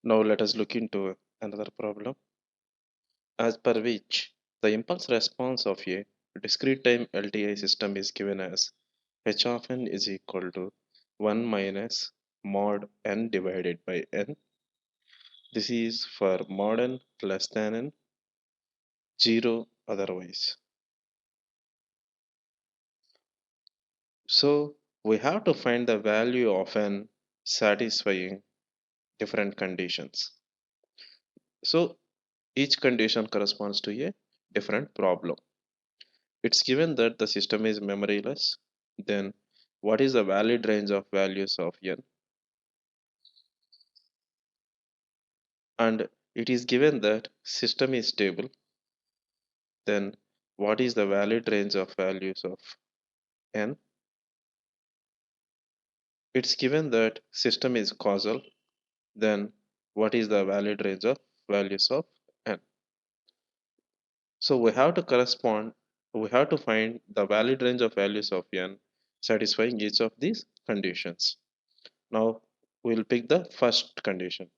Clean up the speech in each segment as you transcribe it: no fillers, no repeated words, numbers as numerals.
Now let us look into another problem, as per which the impulse response of a discrete time LTI system is given as h of n is equal to 1 minus mod n divided by n. This is for mod n less than n, 0 otherwise. So we have to find the value of n satisfying different conditions. So each condition corresponds to a different problem. It's given that the system is memoryless, then what is the valid range of values of n? And it is given that system is stable, then what is the valid range of values of n? It's given that system is causal, then what is the valid range of values of n? So we have to find the valid range of values of n satisfying each of these conditions. Now we'll pick the first condition,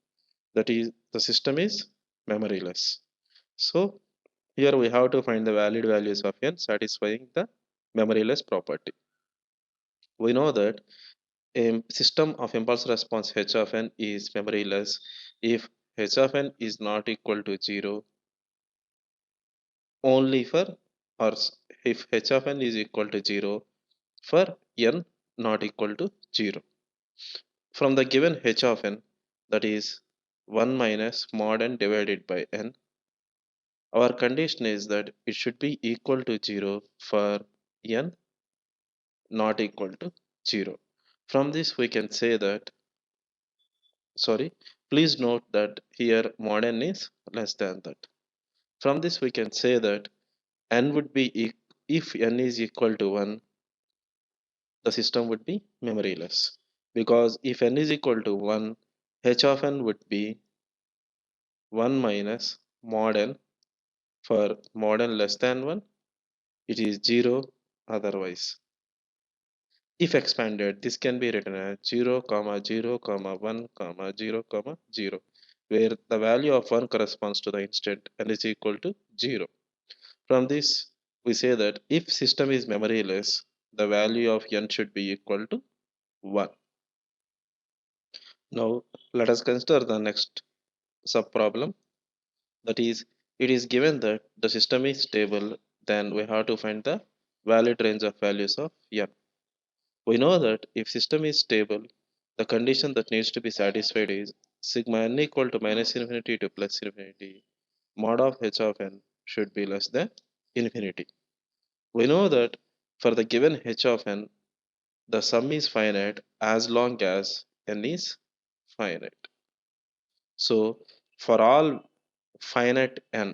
that is the system is memoryless. So here we have to find the valid values of n satisfying the memoryless property. We know that a system of impulse response h of n is memoryless if h of n is not equal to 0 only for, or if h of n is equal to 0 for n not equal to 0. From the given h of n, that is 1 minus mod n divided by n, our condition is that it should be equal to 0 for n not equal to 0. From this we can say that, sorry, please note that here mod n is less than that. From this we can say that n would be if n is equal to 1, the system would be memoryless, because if n is equal to 1, h of n would be 1 minus mod n. For mod n less than 1, it is 0 otherwise. If expanded, this can be written as 0 comma 0 comma 1 comma 0 comma 0, where the value of 1 corresponds to the instant and is equal to 0. From this we say that if system is memoryless, the value of n should be equal to 1. Now let us consider the next subproblem, that is it is given that the system is stable, then we have to find the valid range of values of n. We know that if system is stable, the condition that needs to be satisfied is sigma n equal to minus infinity to plus infinity mod of h of n should be less than infinity. We know that for the given h of n, the sum is finite as long as n is finite. So for all finite n,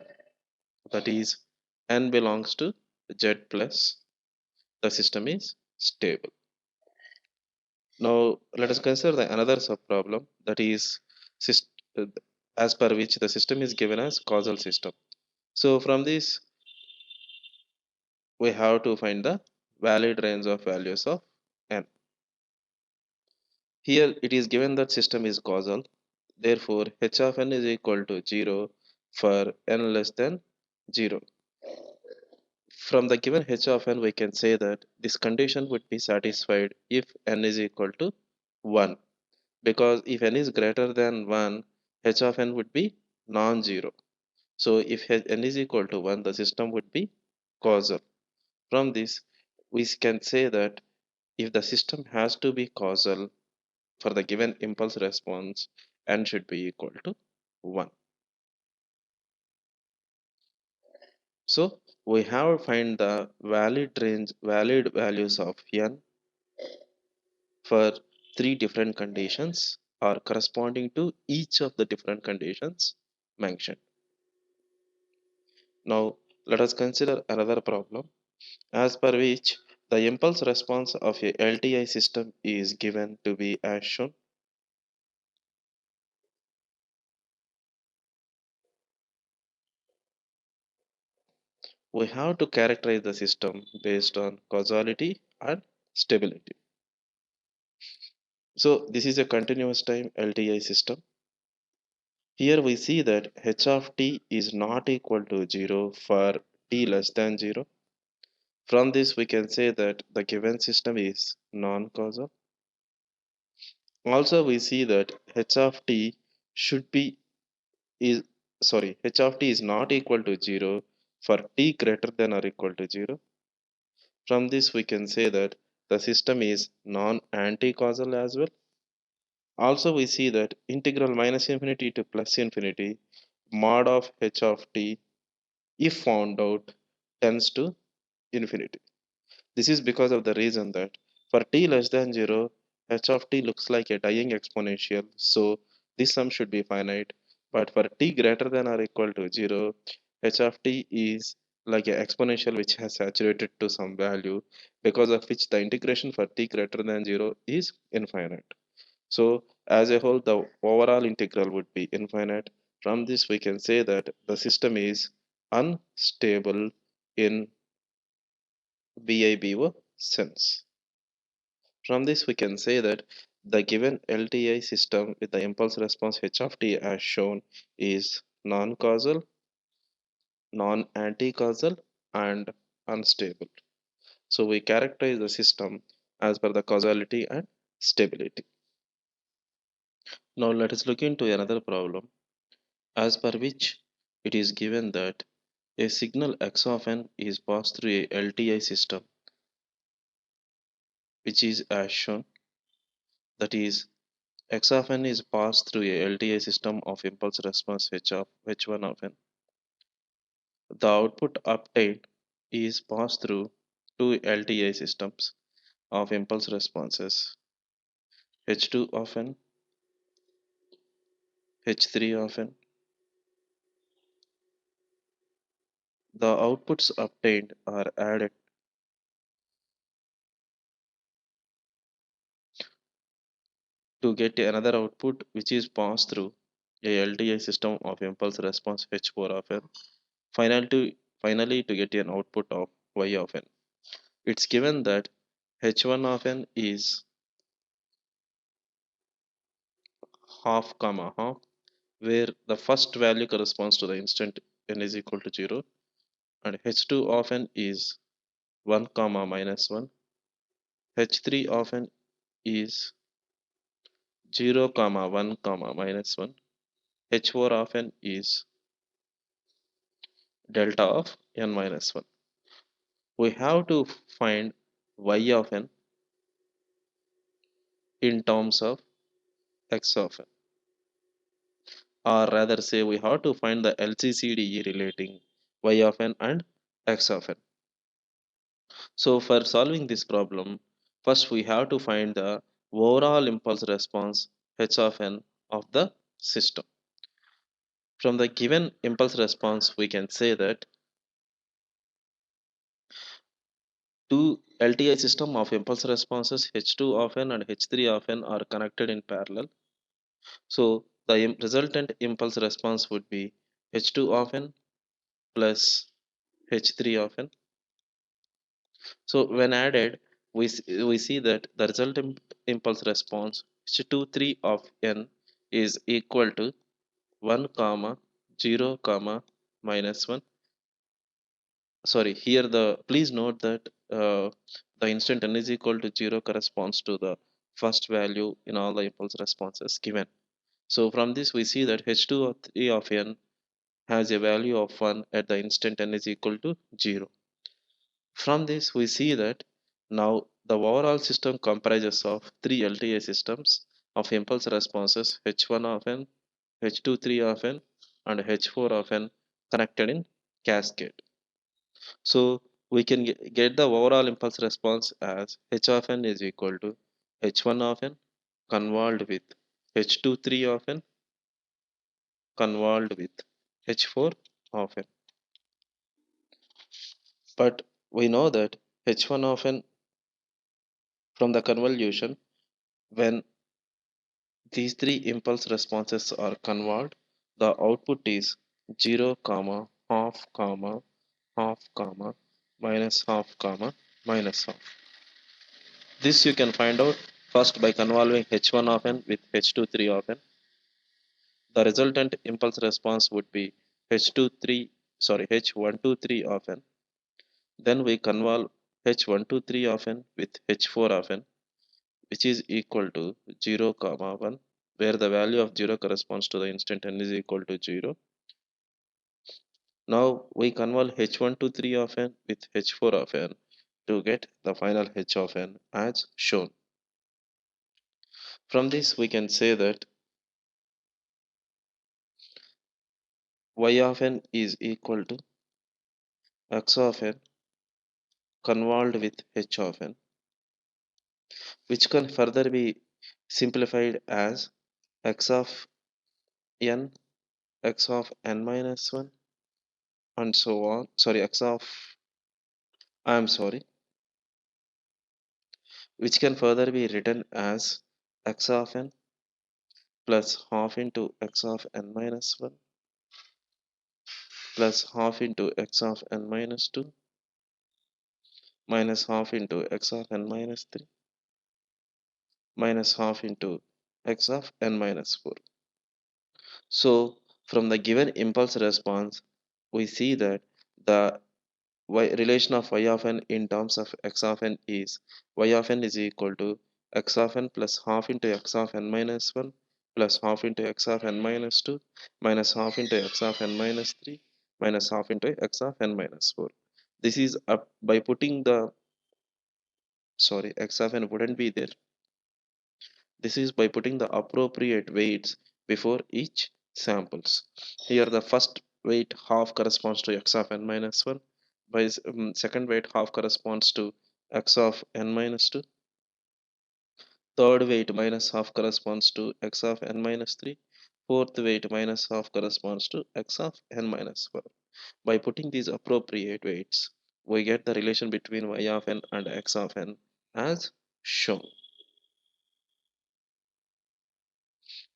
that is n belongs to z plus, the system is stable. Now let us consider the another subproblem, that is syst- uh, as per which the system is given as causal system. So from this we have to find the valid range of values of n. Here it is given that system is causal, therefore h of n is equal to 0 for n less than 0. From the given h of n we can say that this condition would be satisfied if n is equal to 1, because if n is greater than 1, h of n would be non-zero. So if n is equal to 1, the system would be causal. From this we can say that if the system has to be causal for the given impulse response, n should be equal to 1. So we have to find the valid values of n for three different conditions or corresponding to each of the different conditions mentioned. Now let us consider another problem, as per which the impulse response of a LTI system is given to be as shown. We have to characterize the system based on causality and stability. So this is a continuous time LTI system. Here we see that h of t is not equal to 0 for t less than 0. From this we can say that the given system is non-causal. Also we see that h of t should be is h of t is not equal to 0 for t greater than or equal to 0. From this we can say that the system is non-anti-causal as well. Also we see that integral minus infinity to plus infinity mod of h of t, if found out, tends to infinity. This is because of the reason that for t less than 0, h of t looks like a dying exponential, so this sum should be finite. But for t greater than or equal to 0, h of t is like an exponential which has saturated to some value, because of which the integration for t greater than 0 is infinite. So as a whole, the overall integral would be infinite. From this, we can say that the system is unstable in BIBO sense. From this, we can say that the given LTI system with the impulse response h of t as shown is non-causal, non-anti-causal, and unstable. So we characterize the system as per the causality and stability. Now let us look into another problem, as per which it is given that a signal x of n is passed through a LTI system, which is as shown, that is x of n is passed through a LTI system of impulse response h1 of n. The output obtained is passed through two LTI systems of impulse responses h2 of n, h3 of n. The outputs obtained are added to get another output which is passed through a LTI system of impulse response h4 of n, finally to get an output of y of n. It's given that h1 of n is half comma half, where the first value corresponds to the instant n is equal to 0, and h2 of n is 1 comma minus 1, h3 of n is 0 comma 1 comma minus 1, h4 of n is delta of n minus 1. We have to find y of n in terms of x of n, or rather say we have to find the LCCDE relating y of n and x of n. So for solving this problem, first we have to find the overall impulse response h of n of the system. From the given impulse response, we can say that two LTI system of impulse responses h2 of n and h3 of n are connected in parallel. So the resultant impulse response would be h2 of n plus h3 of n. So when added, we see that the resultant impulse response h2 3 of n is equal to 1 comma 0 comma minus 1. Sorry, here the please note that the instant n is equal to 0 corresponds to the first value in all the impulse responses given. So from this we see that h2 of 3 of n has a value of 1 at the instant n is equal to 0. From this we see that now the overall system comprises of three LTI systems of impulse responses h1 of n, h2 3 of n, and h4 of n connected in cascade. So we can get the overall impulse response as h of n is equal to h1 of n convolved with h2 3 of n convolved with h4 of n. But we know that h1 of n from the convolution, when these three impulse responses are convolved, the output is 0 comma half comma half comma minus half comma minus half. This you can find out first by convolving h1 of n with h2 3 of n. The resultant impulse response would be H123 of n. Then we convolve H123 of n with H4 of n, which is equal to 0, comma 1, where the value of 0 corresponds to the instant n is equal to 0. Now we convolve H123 of n with H4 of n to get the final H of n as shown. From this we can say that y of n is equal to x of n convolved with h of n, which can further be simplified as x of n, x of n minus 1, and so on. Sorry, I am sorry, which can further be written as x of n plus half into x of n minus 1 plus half into x of n minus 2 minus half into x of n minus 3 minus half into x of n minus 4. So from the given impulse response, we see that the relation of y of n in terms of x of n is y of n is equal to x of n plus half into x of n minus 1 plus half into x of n minus 2 minus half into x of n minus 3 minus half into x of n minus 4. This is up by putting the x of n wouldn't be there. This is by putting the appropriate weights before each samples. Here the first weight half corresponds to x of n minus 1, by second weight half corresponds to x of n minus 2, third weight minus half corresponds to x of n minus 3, fourth weight minus half corresponds to x of n minus 4. By putting these appropriate weights, we get the relation between y of n and x of n as shown.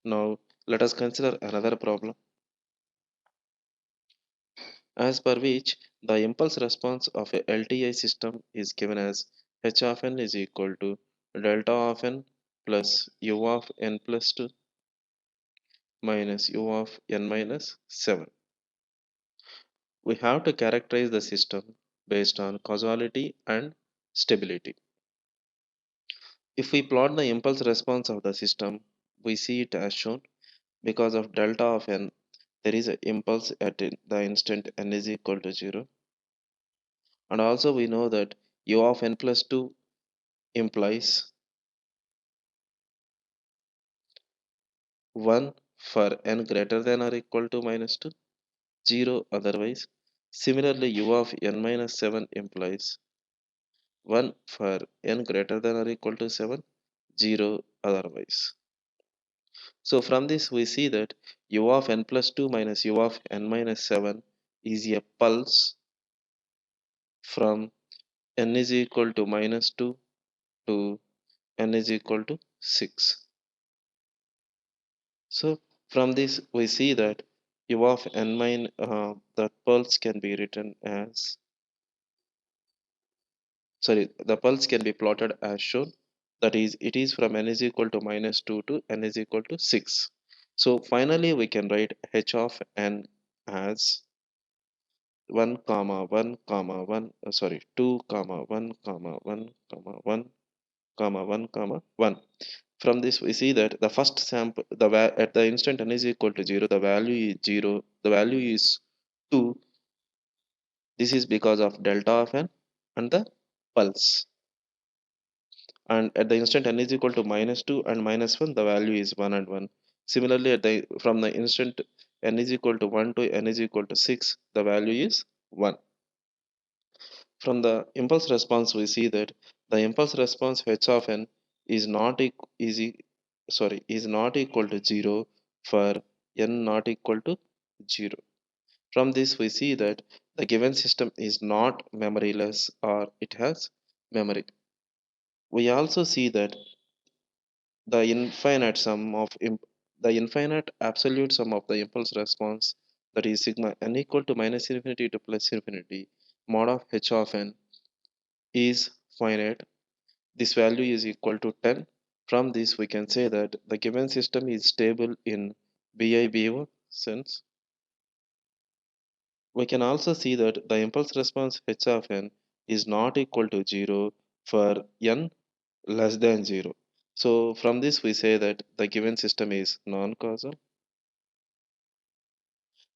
Now let us consider another problem, as per which the impulse response of a LTI system is given as h of n is equal to delta of n plus u of n plus 2 minus u of n minus 7. We have to characterize the system based on causality and stability. If we plot the impulse response of the system, we see it as shown. Because of delta of n, there is an impulse at the instant n is equal to 0. And also we know that u of n plus 2 implies 1 for n greater than or equal to minus 2, 0 otherwise. Similarly, u of n minus 7 implies 1 for n greater than or equal to 7, 0 otherwise. So from this we see that u of n plus 2 minus u of n minus 7 is a pulse from n is equal to minus 2 to n is equal to 6. So from this we see that u of n min the pulse can be written as, the pulse can be plotted as shown, that is it is from n is equal to minus 2 to n is equal to 6. So finally we can write h of n as 1 comma 1 comma 1 2 comma 1 comma 1 comma 1 comma 1 comma 1. From this we see that the first sample at the instant n is equal to 0, the value is 0, the value is 2. This is because of delta of n and the pulse. And at the instant n is equal to minus 2 and minus 1, the value is 1 and 1. Similarly, from the instant n is equal to 1 to n is equal to 6, the value is 1. From the impulse response, we see that the impulse response h of n is not is not equal to 0 for n not equal to 0. From this, we see that the given system is not memoryless, or it has memory. We also see that the infinite sum of the infinite absolute sum of the impulse response, that is sigma n equal to minus infinity to plus infinity mod of h of n, is finite. This value is equal to 10. From this we can say that the given system is stable in BIBO sense. We can also see that the impulse response h of n is not equal to 0 for n less than 0. So from this we say that the given system is non-causal.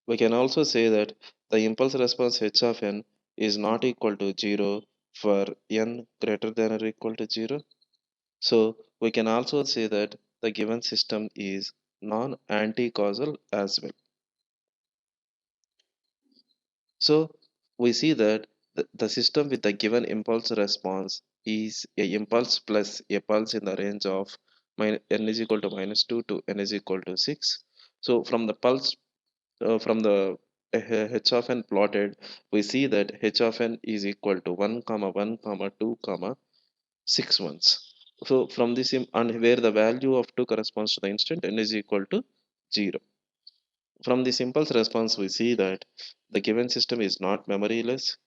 We can also say that the impulse response h of n is not equal to 0 for n greater than or equal to 0. So we can also say that the given system is non-anti-causal as well. So we see that the system with the given impulse response is a impulse plus a pulse in the range of n is equal to -2 to n is equal to 6. So from the pulse from the h of n plotted, we see that h of n is equal to 1 comma 1 comma 2 comma 6 ones. So from this and where the value of 2 corresponds to the instant n is equal to 0. From this impulse response we see that the given system is not memoryless,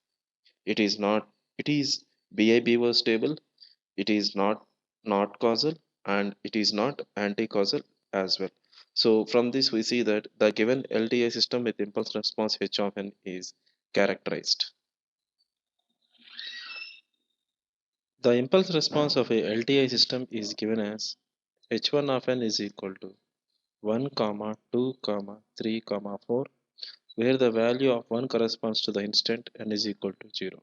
it is not, it is BIBO stable, it is not causal, and it is not anti-causal as well. So from this we see that the given LTI system with impulse response h of n is characterized. The impulse response of a LTI system is given as h1 of n is equal to 1 comma 2 comma 3 comma 4, where the value of 1 corresponds to the instant n is equal to 0.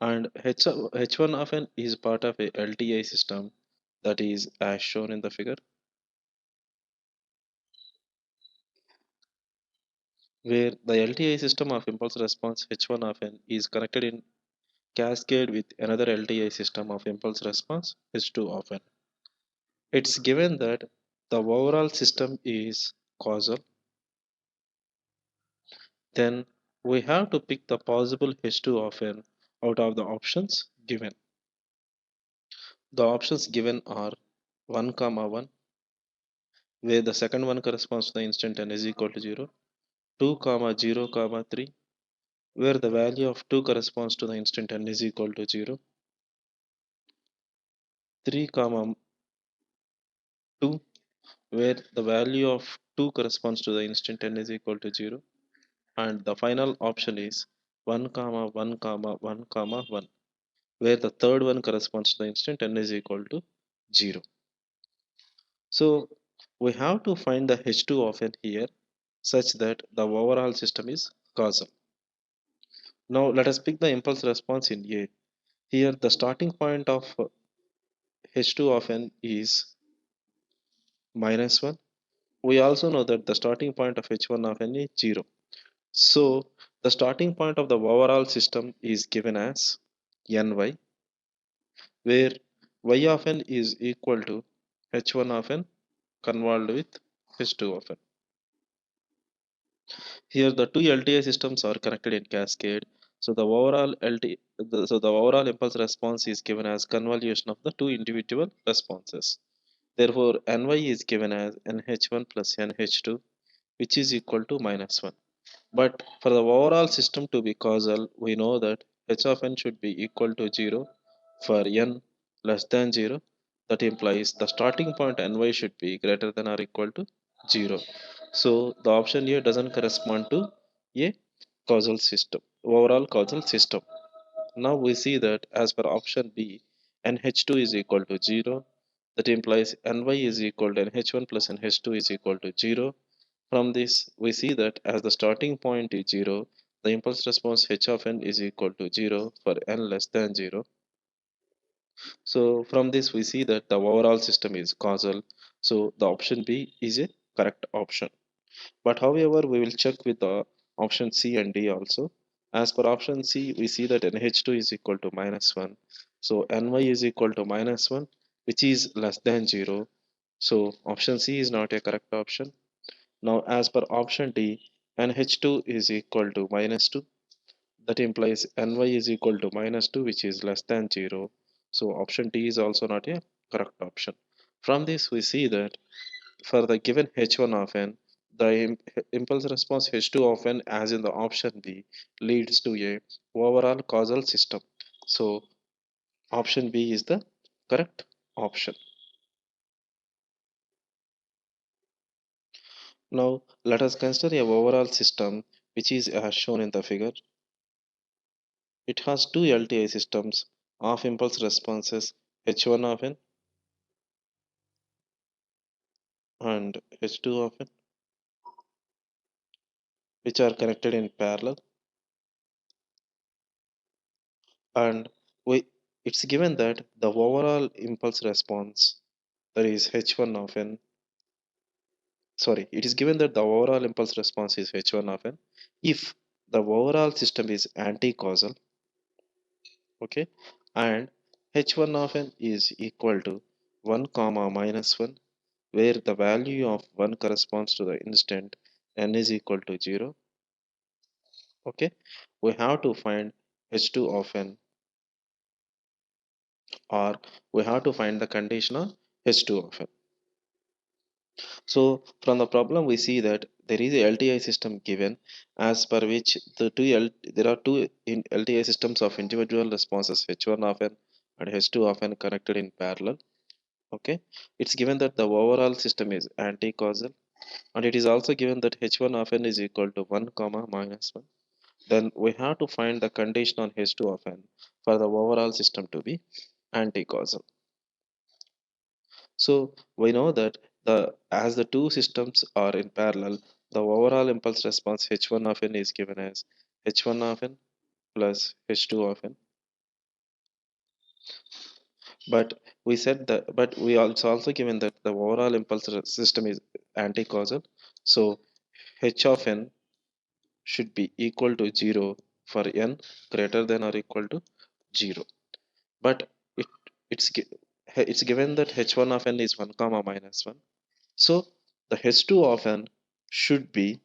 And h1 of n is part of a LTI system, that is as shown in the figure, where the LTI system of impulse response h1 of n is connected in cascade with another LTI system of impulse response h2 of n. It's given that the overall system is causal, then we have to pick the possible h2 of n out of the options given. The options given are 1 comma 1, where the second one corresponds to the instant n is equal to 0, 2 comma 0 comma 3, where the value of 2 corresponds to the instant n is equal to 0, 3 comma 2, where the value of 2 corresponds to the instant n is equal to 0, and the final option is 1 comma 1 comma 1 comma 1, where the third one corresponds to the instant n is equal to 0. So we have to find the h2 of n here such that the overall system is causal. Now let us pick the impulse response in A. Here the starting point of h2 of n is -1. We also know that the starting point of h1 of n is 0. So the starting point of the overall system is given as ny, where y of n is equal to h1 of n convolved with h2 of n. Here the two LTI systems are connected in cascade. So the overall impulse response is given as convolution of the two individual responses. Therefore, ny is given as nh1 plus nh2, which is equal to -1. But for the overall system to be causal, we know that h of n should be equal to 0 for n less than 0. That implies the starting point ny should be greater than or equal to 0. So the option here doesn't correspond to a causal system, overall causal system. Now we see that as per option B, nh2 is equal to 0. That implies ny is equal to nh1 plus nh2 is equal to 0. From this, we see that as the starting point is 0, the impulse response h of n is equal to 0 for n less than 0. So from this, we see that the overall system is causal. So the option B is a correct option. But however, we will check with the option C and D also. As per option C, we see that nh2 is equal to -1. So ny is equal to -1, which is less than 0. So option C is not a correct option. Now, as per option D, nh2 is equal to -2. That implies ny is equal to -2, which is less than 0. So option D is also not a correct option. From this, we see that for the given h1 of n, the impulse response h2 of n, as in the option B, leads to a overall causal system. So option B is the correct option. Now let us consider a overall system which is as shown in the figure. It has two LTI systems of impulse responses H1 of n and H2 of n, which are connected in parallel, and we it's given that the overall impulse response, that is H1 of n, sorry, it is given that the overall impulse response is H1 of n if the overall system is anti-causal, okay, and H1 of n is equal to 1 comma minus 1, where the value of 1 corresponds to the instant n is equal to 0, okay. We have to find H2 of n, or we have to find the condition of H2 of n. So from the problem we see that there is a LTI system given, as per which there are two LTI systems of individual responses H1 of n and H2 of n connected in parallel. Okay, it's given that the overall system is anti-causal, and it is also given that H1 of n is equal to 1 comma minus 1. Then we have to find the condition on H2 of n for the overall system to be anti-causal. So we know that as the two systems are in parallel, the overall impulse response H1 of n is given as H1 of n plus H2 of n. But we said that, but we also given that the overall impulse system is anti-causal. So H of n should be equal to 0 for n greater than or equal to 0. But it it's it's given that H1 of n is 1 comma minus 1. So the H2 of n should be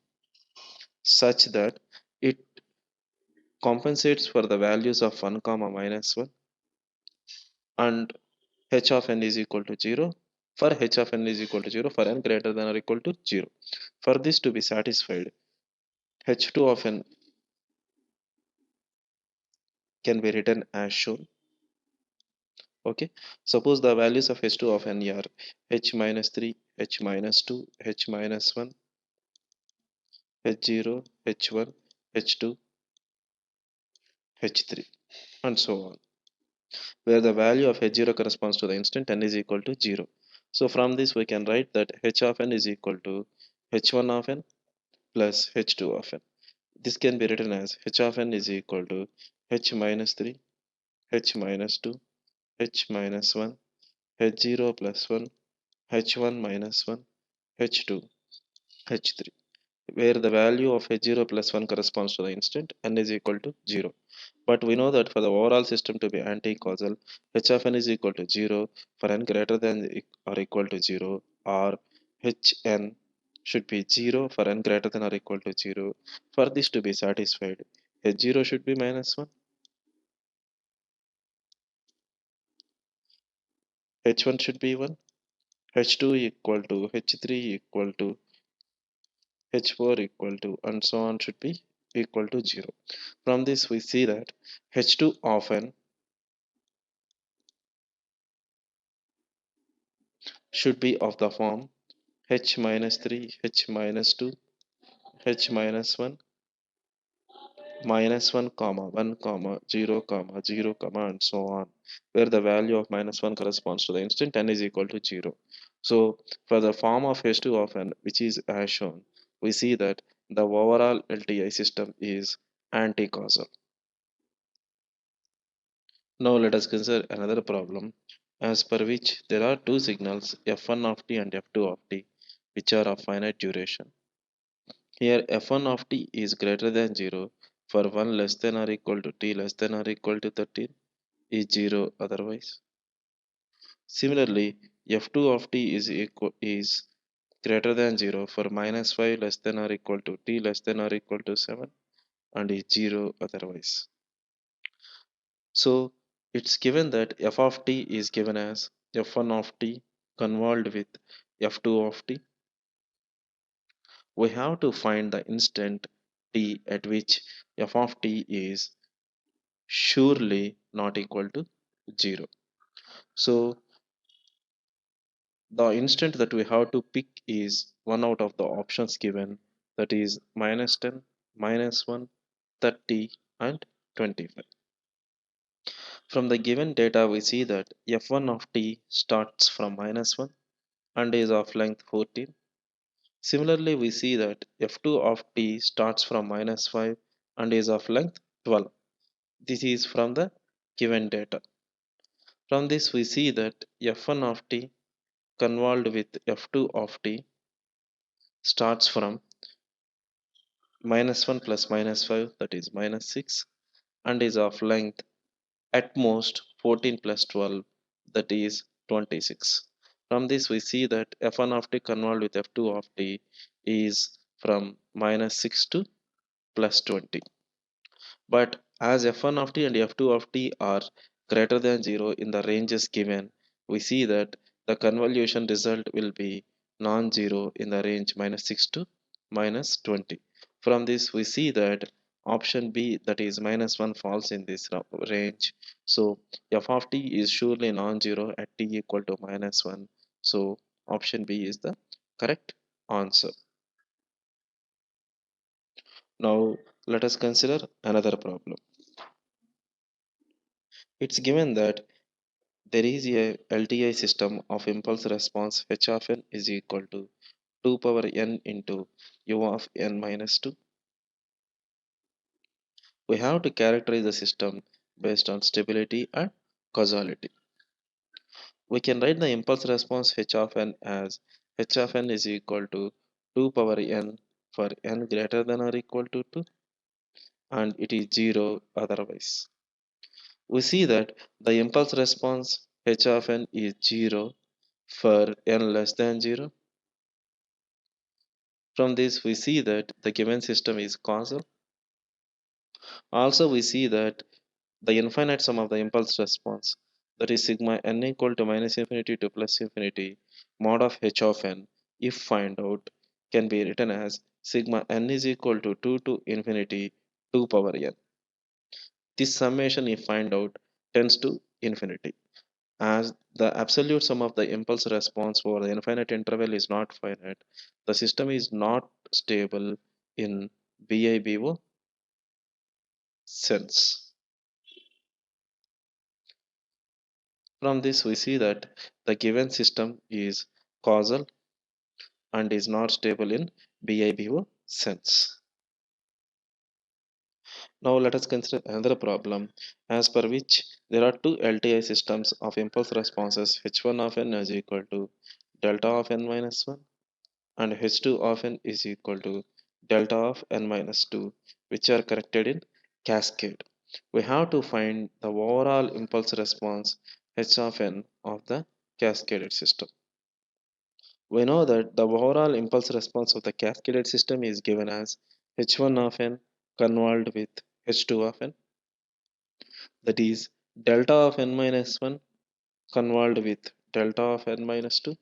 such that it compensates for the values of 1 comma minus 1, and h of n is equal to 0 for h of n is equal to 0 for n greater than or equal to 0. For this to be satisfied, h2 of n can be written as shown. Okay, suppose the values of h2 of n are h minus 3, h minus 2, h minus 1, h0, h1, h2, h3, and so on, where the value of h0 corresponds to the instant n is equal to 0. So from this we can write that h of n is equal to h1 of n plus h2 of n. This can be written as h of n is equal to h minus 3, h minus 2, h minus 1, h0 plus 1, h1 minus 1, h2, h3, where the value of h0 plus 1 corresponds to the instant n is equal to 0. But we know that for the overall system to be anti-causal, h of n is equal to 0 for n greater than or equal to 0, or hn should be 0 for n greater than or equal to 0. For this to be satisfied, h0 should be minus 1, h1 should be 1, h2 equal to h3 equal to h4 equal to, and so on, should be equal to 0. From this we see that h2 of n should be of the form h minus 3, h minus 2, h minus 1, minus 1 comma 1 comma 0 comma 0 comma, and so on, where the value of minus 1 corresponds to the instant n is equal to 0. So for the form of h2 of n, which is as shown, we see that the overall LTI system is anti-causal. Now let us consider another problem, as per which there are two signals f1 of t and f2 of t, which are of finite duration. Here f1 of t is greater than 0 for 1 less than or equal to t less than or equal to 13 is 0 otherwise. Similarly, f2 of t is greater than 0 for minus 5 less than or equal to t less than or equal to 7 and is 0 otherwise. So it's given that f of t is given as f1 of t convolved with f2 of t. We have to find the instant t at which f of t is surely not equal to 0. So The instant that we have to pick is one out of the options given, that is minus 10, minus 1, 30, and 25. From the given data, we see that f1 of t starts from minus 1 and is of length 14. Similarly, we see that f2 of t starts from minus 5 and is of length 12. This is from the given data. From this, we see that f1 of t convolved with f2 of t starts from minus 1 plus minus 5, that is minus 6, and is of length at most 14 plus 12, that is 26. From this, we see that f1 of t convolved with f2 of t is from minus 6 to plus 20. But as f1 of t and f2 of t are greater than 0 in the ranges given, we see that the convolution result will be non-zero in the range minus 6 to minus 20. From this, we see that option B, that is minus 1, falls in this range. So f of t is surely non-zero at t equal to minus 1. So option B is the correct answer. Now let us consider another problem. It's given that there is a LTI system of impulse response h of n is equal to 2 power n into u of n minus 2. We have to characterize the system based on stability and causality. We can write the impulse response h of n as h of n is equal to 2 power n for n greater than or equal to 2, and it is 0 otherwise. We see that the impulse response h of n is 0 for n less than 0. From this, we see that the given system is causal. Also, we see that the infinite sum of the impulse response, that is sigma n equal to minus infinity to plus infinity mod of h of n, if find out, can be written as sigma n is equal to 2 to infinity 2 power n. This summation, if find out, tends to infinity. As the absolute sum of the impulse response over the infinite interval is not finite, the system is not stable in BIBO sense. From this, we see that the given system is causal and is not stable in BIBO sense. Now let us consider another problem, as per which there are two LTI systems of impulse responses h1 of n is equal to delta of n minus 1 and h2 of n is equal to delta of n minus 2, which are connected in cascade. We have to find the overall impulse response h of n of the cascaded system. We know that the overall impulse response of the cascaded system is given as h1 of n convolved with h2 of n, that is delta of n minus 1 convolved with delta of n minus 2.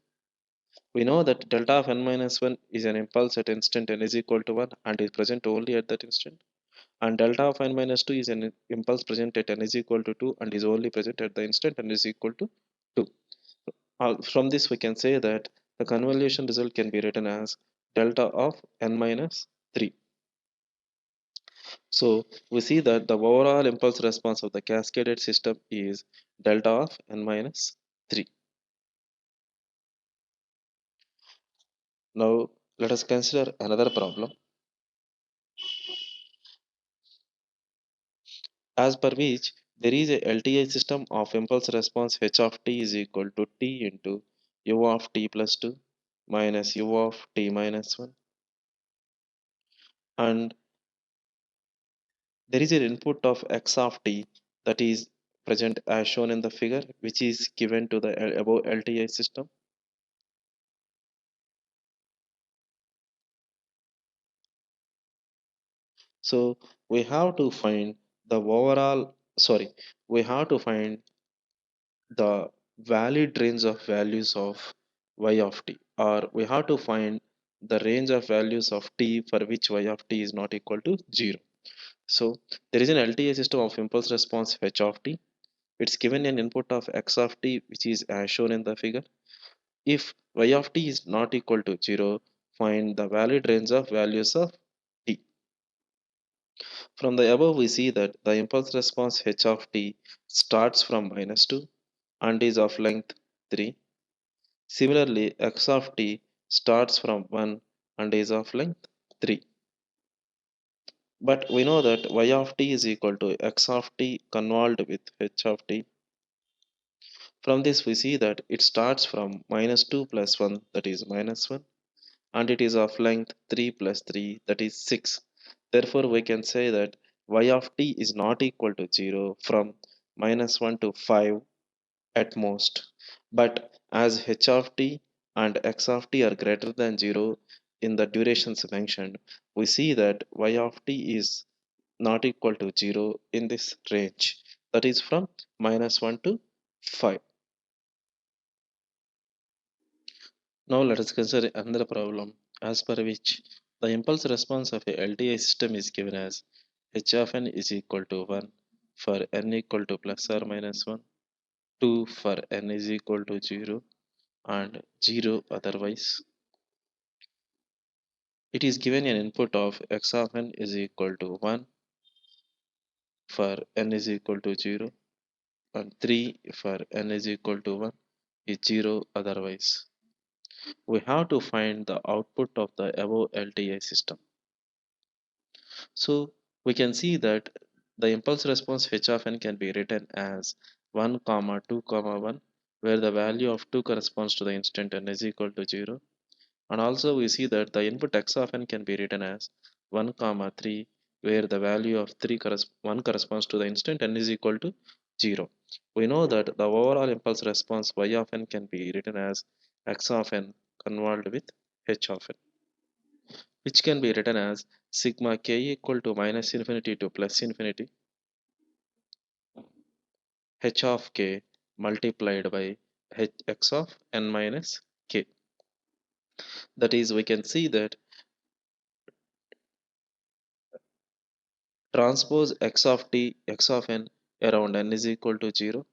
We know that delta of n minus 1 is an impulse at instant n is equal to 1 and is present only at that instant. And delta of n minus 2 is an impulse present at n is equal to 2 and is only present at the instant n is equal to 2. From this, we can say that the convolution result can be written as delta of n minus 3. So we see that the overall impulse response of the cascaded system is delta of n minus 3. Now let us consider another problem, as per which there is a LTI system of impulse response h of t is equal to t into u of t plus 2 minus u of t minus 1, and there is an input of x of t that is present as shown in the figure, which is given to the above LTI system. So we have to find the overall, sorry, we have to find the valid range of values of y of t, or we have to find the range of values of t for which y of t is not equal to 0. So there is an LTI system of impulse response h of t. It's given an input of x of t, which is as shown in the figure. If y of t is not equal to 0, find the valid range of values of t. From the above, we see that the impulse response h of t starts from minus 2 and is of length 3. Similarly, x of t starts from 1 and is of length 3. But we know that y of t is equal to x of t convolved with h of t. From this, we see that it starts from minus 2 plus 1, that is minus 1, and it is of length 3 plus 3, that is 6. Therefore, we can say that y of t is not equal to 0 from minus 1 to 5 at most. But as h of t and x of t are greater than 0 in the durations mentioned, we see that y of t is not equal to 0 in this range, that is from minus 1 to 5. Now let us consider another problem as per which the impulse response of a LTI system is given as h of n is equal to 1 for n equal to plus or minus 1, 2 for n is equal to 0, and 0 otherwise. It is given an input of x of n is equal to 1 for n is equal to 0 and 3 for n is equal to 1 is 0 otherwise. We have to find the output of the above LTI system. So we can see that the impulse response h of n can be written as 1 comma 2 comma 1, where the value of 2 corresponds to the instant n is equal to 0. And also we see that the input x of n can be written as 1 comma 3, where the value of 1 corresponds to the instant n is equal to 0. We know that the overall impulse response y of n can be written as x of n convolved with h of n, which can be written as sigma k equal to minus infinity to plus infinity h of k multiplied by x of n minus k. That is, we can see that transpose x of t, x of n around n is equal to 0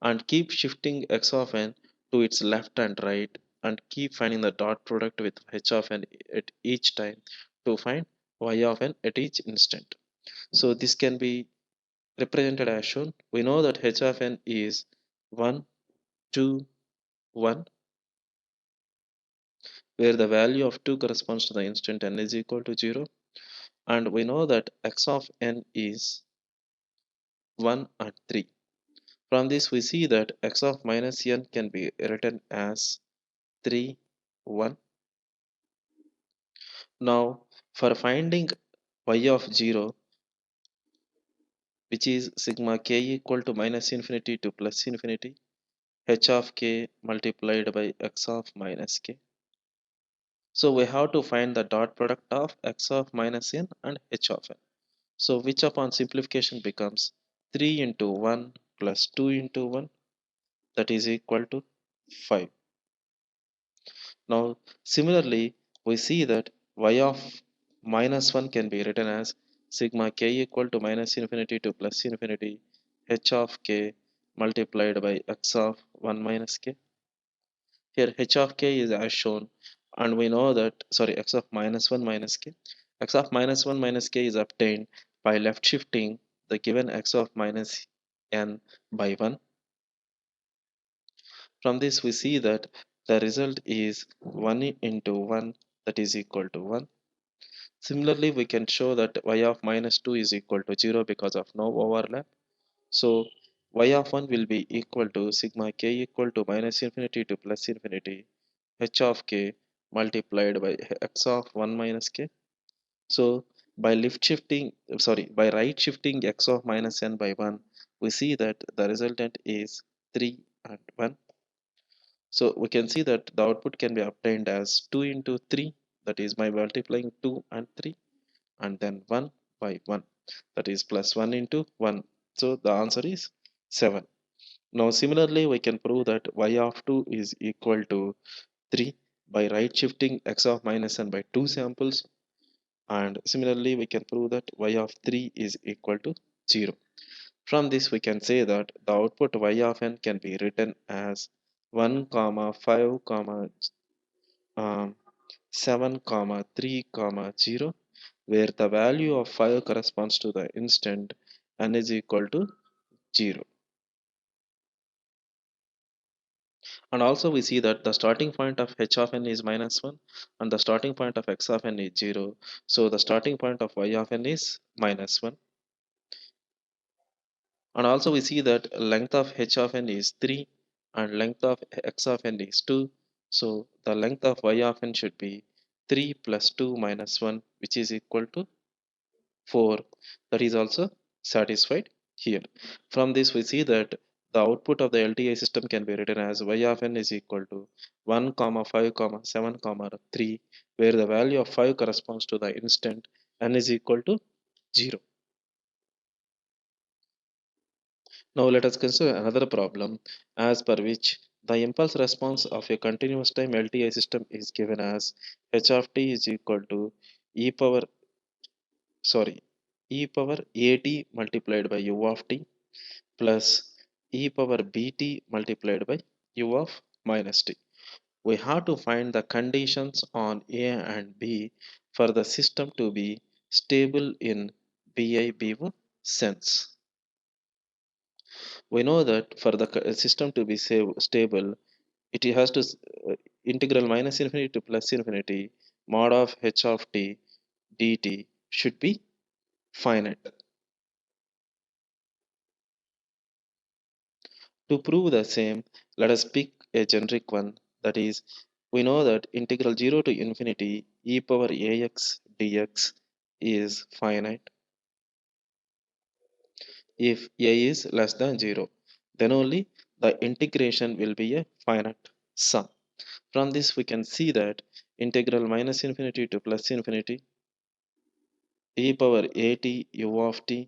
and keep shifting x of n to its left and right and keep finding the dot product with h of n at each time to find y of n at each instant. So this can be represented as shown. We know that h of n is 1, 2, 1, where the value of 2 corresponds to the instant n is equal to 0, and we know that x of n is 1 and 3. From this, we see that x of minus n can be written as 3, 1. Now, for finding y of 0, which is sigma k equal to minus infinity to plus infinity, h of k multiplied by x of minus k. So we have to find the dot product of x of minus n and h of n. So which upon simplification becomes 3 into 1 plus 2 into 1, that is equal to 5. Now similarly, we see that y of minus 1 can be written as sigma k equal to minus infinity to plus infinity h of k multiplied by x of 1 minus k. Here h of k is as shown, and we know that, sorry, x of minus 1 minus k. X of minus 1 minus k is obtained by left shifting the given x of minus n by 1. From this we see that the result is 1 into 1, that is equal to 1. Similarly, we can show that y of minus 2 is equal to 0 because of no overlap. So y of 1 will be equal to sigma k equal to minus infinity to plus infinity h of k multiplied by x of 1 minus k. So by right shifting x of minus n by 1, we see that the resultant is 3 and 1. So we can see that the output can be obtained as 2 into 3, that is by multiplying 2 and 3, and then 1 by 1, that is plus 1 into 1. So the answer is 7. Now similarly, we can prove that y of 2 is equal to 3 by right shifting x of minus n by 2 samples, and similarly we can prove that y of 3 is equal to 0. From this we can say that the output y of n can be written as 1 comma 5 comma um, 7 comma 3 comma 0, where the value of 5 corresponds to the instant n is equal to 0. And also we see that the starting point of h of n is minus 1 and the starting point of x of n is 0. So the starting point of y of n is minus 1. And also we see that length of h of n is 3 and length of x of n is 2. So the length of y of n should be 3 plus 2 minus 1, which is equal to 4. That is also satisfied here. From this we see that the output of the LTI system can be written as y of n is equal to 1 comma 5 comma 7 comma 3, where the value of 5 corresponds to the instant n is equal to 0. Now let us consider another problem as per which the impulse response of a continuous time LTI system is given as h of t is equal to e power sorry e power at multiplied by u of t plus e power bt multiplied by u of minus t. We have to find the conditions on A and B for the system to be stable in BIBO sense. We know that for the system to be stable, it has to integral minus infinity to plus infinity mod of h of t dt should be finite. To prove the same, let us pick a generic one, that is, we know that integral 0 to infinity e power ax dx is finite if a is less than 0. Then only the integration will be a finite sum. From this we can see that integral minus infinity to plus infinity e power at u of t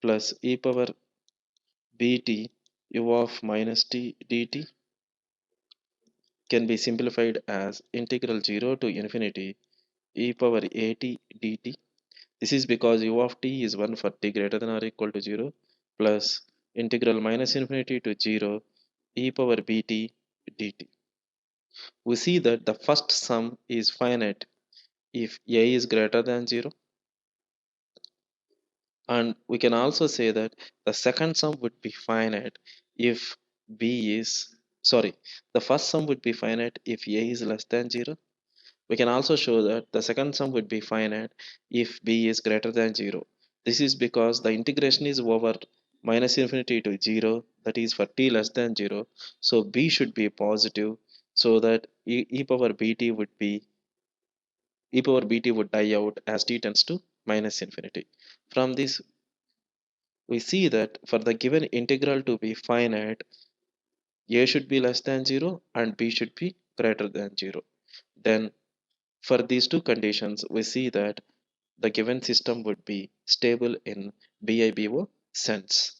plus e power bt u of minus t dt can be simplified as integral 0 to infinity e power at dt. This is because u of t is 1 for t greater than or equal to 0 plus integral minus infinity to 0 e power bt dt. We see that the first sum is finite if a is greater than 0, and we can also say that the second sum would be finite if b is sorry the first sum would be finite if a is less than 0. We can also show that the second sum would be finite if b is greater than 0. This is because the integration is over minus infinity to 0, that is for t less than 0. So b should be positive, so that e power bt would be e power bt would die out as t tends to minus infinity. From this we see that for the given integral to be finite, a should be less than 0 and b should be greater than 0. Then for these two conditions we see that the given system would be stable in BIBO sense.